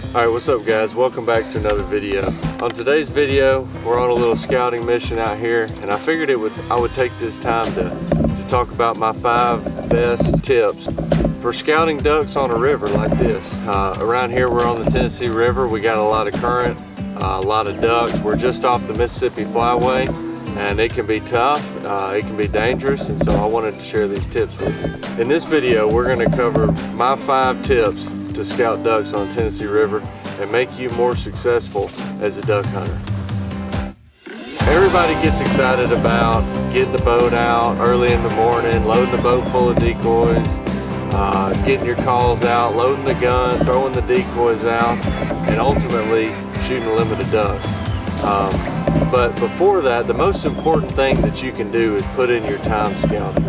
Alright, what's up guys? Welcome back to another video. On today's video, we're on a little scouting mission out here, and I figured I would take this time to talk about my 5 best tips for scouting ducks on a river like this. Around here we're on the Tennessee River. We got a lot of current, a lot of ducks. We're just off the Mississippi Flyway, and it can be tough, it can be dangerous, and so I wanted to share these tips with you. In this video, we're going to cover my 5 tips to scout ducks on Tennessee River and make you more successful as a duck hunter. Everybody gets excited about getting the boat out early in the morning, loading the boat full of decoys, getting your calls out, loading the gun, throwing the decoys out, and ultimately shooting a limit of ducks. But before that, the most important thing that you can do is put in your time scouting.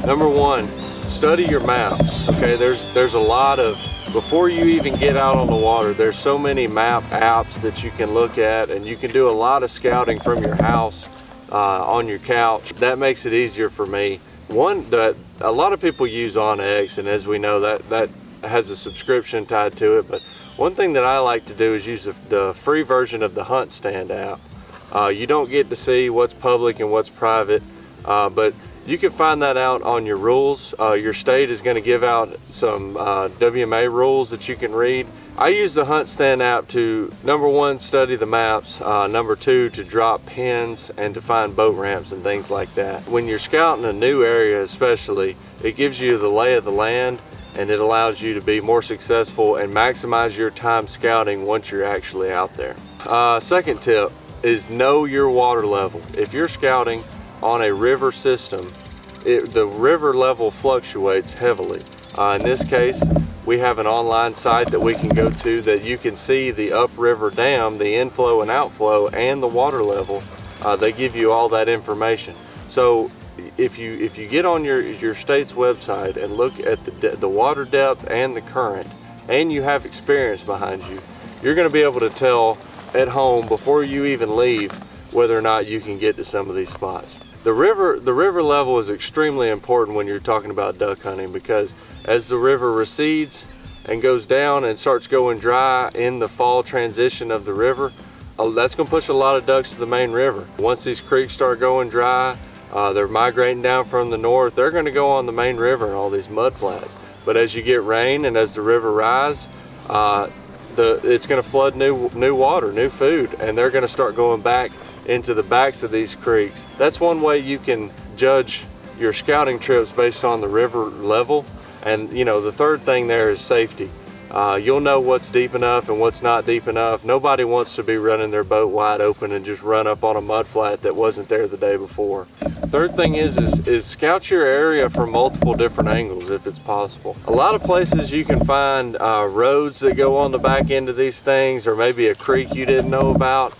Number 1, study your maps. Okay, there's a lot of, before you even get out on the water, there's so many map apps that you can look at, and you can do a lot of scouting from your house on your couch. That makes it easier for me. One that a lot of people use OnX, and as we know that has a subscription tied to it, but one thing that I like to do is use the free version of the Hunt Stand app. You don't get to see what's public and what's private, but you can find that out on your rules. Your state is going to give out some WMA rules that you can read. I use the Hunt Stand app to, number 1, study the maps, number 2, to drop pins and to find boat ramps and things like that. When you're scouting a new area especially, it gives you the lay of the land, and it allows you to be more successful and maximize your time scouting once you're actually out there. Second tip is know your water level. If you're scouting on a river system, the river level fluctuates heavily. In this case, we have an online site that we can go to that you can see the upriver dam, the inflow and outflow, and the water level. They give you all that information. So if you get on your state's website and look at the water depth and the current, and you have experience behind you, you're going to be able to tell at home before you even leave whether or not you can get to some of these spots. The river level is extremely important when you're talking about duck hunting, because as the river recedes and goes down and starts going dry in the fall transition of the river, that's going to push a lot of ducks to the main river. Once these creeks start going dry, they're migrating down from the north, they're going to go on the main river and all these mud flats. But as you get rain and as the river rises, it's going to flood new water, new food, and they're going to start going back into the backs of these creeks. That's one way you can judge your scouting trips based on the river level. And you know, the third thing there is safety. You'll know what's deep enough and what's not deep enough. Nobody wants to be running their boat wide open and just run up on a mud flat that wasn't there the day before. Third thing is scout your area from multiple different angles if it's possible. A lot of places you can find roads that go on the back end of these things, or maybe a creek you didn't know about.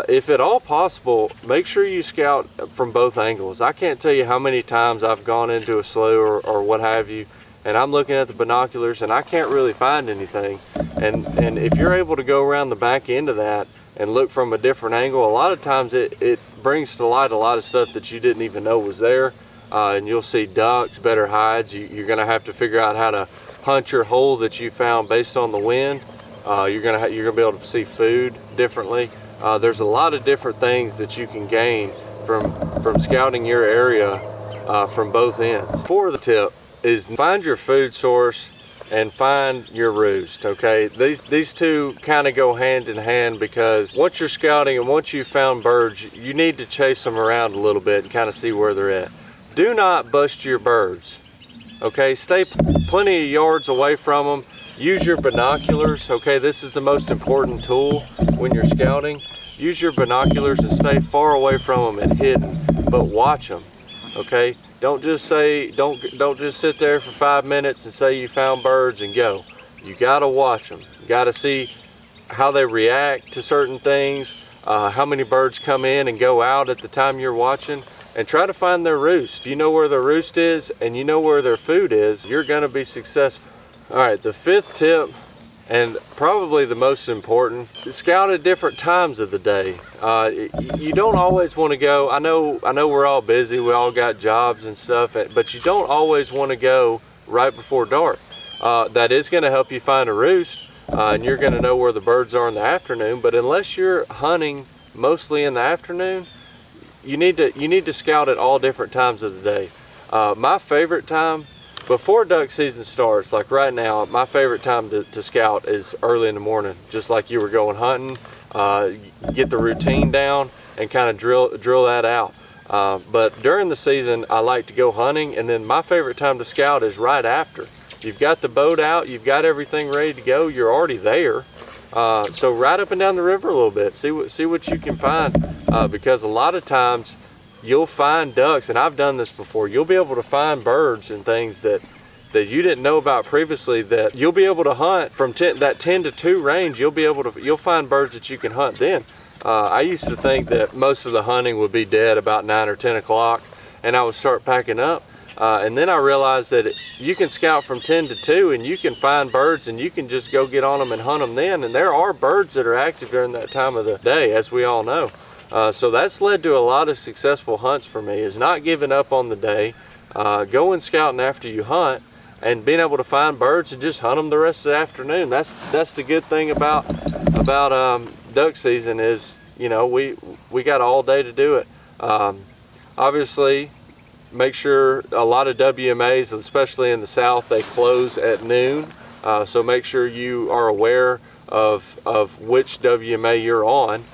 If at all possible, make sure you scout from both angles. I can't tell you how many times I've gone into a slough or what have you, and I'm looking at the binoculars and I can't really find anything. And if you're able to go around the back end of that and look from a different angle, a lot of times it brings to light a lot of stuff that you didn't even know was there. And you'll see ducks, better hides. You're going to have to figure out how to hunt your hole that you found based on the wind. You're going to be able to see food differently. There's a lot of different things that you can gain from scouting your area from both ends. Fourth tip is find your food source and find your roost. Okay, these two kind of go hand in hand, because once you're scouting and once you've found birds, you need to chase them around a little bit and kind of see where they're at. Do not bust your birds. Okay, stay plenty of yards away from them. Use your binoculars. Okay, this is the most important tool when you're scouting. Use your binoculars and stay far away from them and hidden, but watch them. Okay, don't just sit there for 5 minutes and say you found birds and go. You gotta watch them. You gotta see how they react to certain things, how many birds come in and go out at the time you're watching, and try to find their roost. You know where their roost is and you know where their food is, you're gonna be successful. All right, the 5th tip, and probably the most important, scout at different times of the day. You don't always want to go, I know we're all busy, we all got jobs and stuff, but you don't always want to go right before dark. That is going to help you find a roost, and you're going to know where the birds are in the afternoon. But unless you're hunting mostly in the afternoon, you need to scout at all different times of the day. My favorite time before duck season starts, like right now, my favorite time to scout is early in the morning, just like you were going hunting. Get the routine down and kind of drill that out. But during the season, I like to go hunting, and then my favorite time to scout is right after. You've got the boat out, you've got everything ready to go, you're already there. So ride up and down the river a little bit, see what you can find, because a lot of times you'll find ducks, and I've done this before. You'll be able to find birds and things that you didn't know about previously, that you'll be able to hunt from that 10 to 2 range. You'll find birds that you can hunt then. I used to think that most of the hunting would be dead about 9 or 10 o'clock, and I would start packing up. And then I realized that you can scout from 10 to 2 and you can find birds and you can just go get on them and hunt them then. And there are birds that are active during that time of the day, as we all know. So that's led to a lot of successful hunts for me, is not giving up on the day, going scouting after you hunt, and being able to find birds and just hunt them the rest of the afternoon. That's the good thing about duck season is, you know, we got all day to do it. Obviously, make sure a lot of WMAs, especially in the South, they close at noon. So make sure you are aware of which WMA you're on.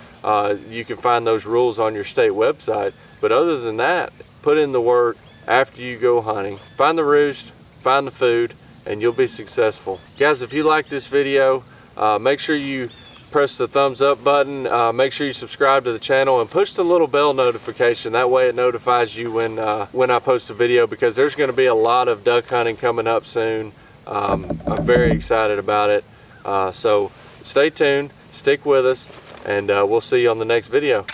You can find those rules on your state website. But other than that, put in the work after you go hunting. Find the roost, find the food, and you'll be successful. Guys, if you like this video, make sure you press the thumbs up button, make sure you subscribe to the channel, and push the little bell notification. That way it notifies you when I post a video, because there's going to be a lot of duck hunting coming up soon. I'm very excited about it. So stay tuned, stick with us, and we'll see you on the next video.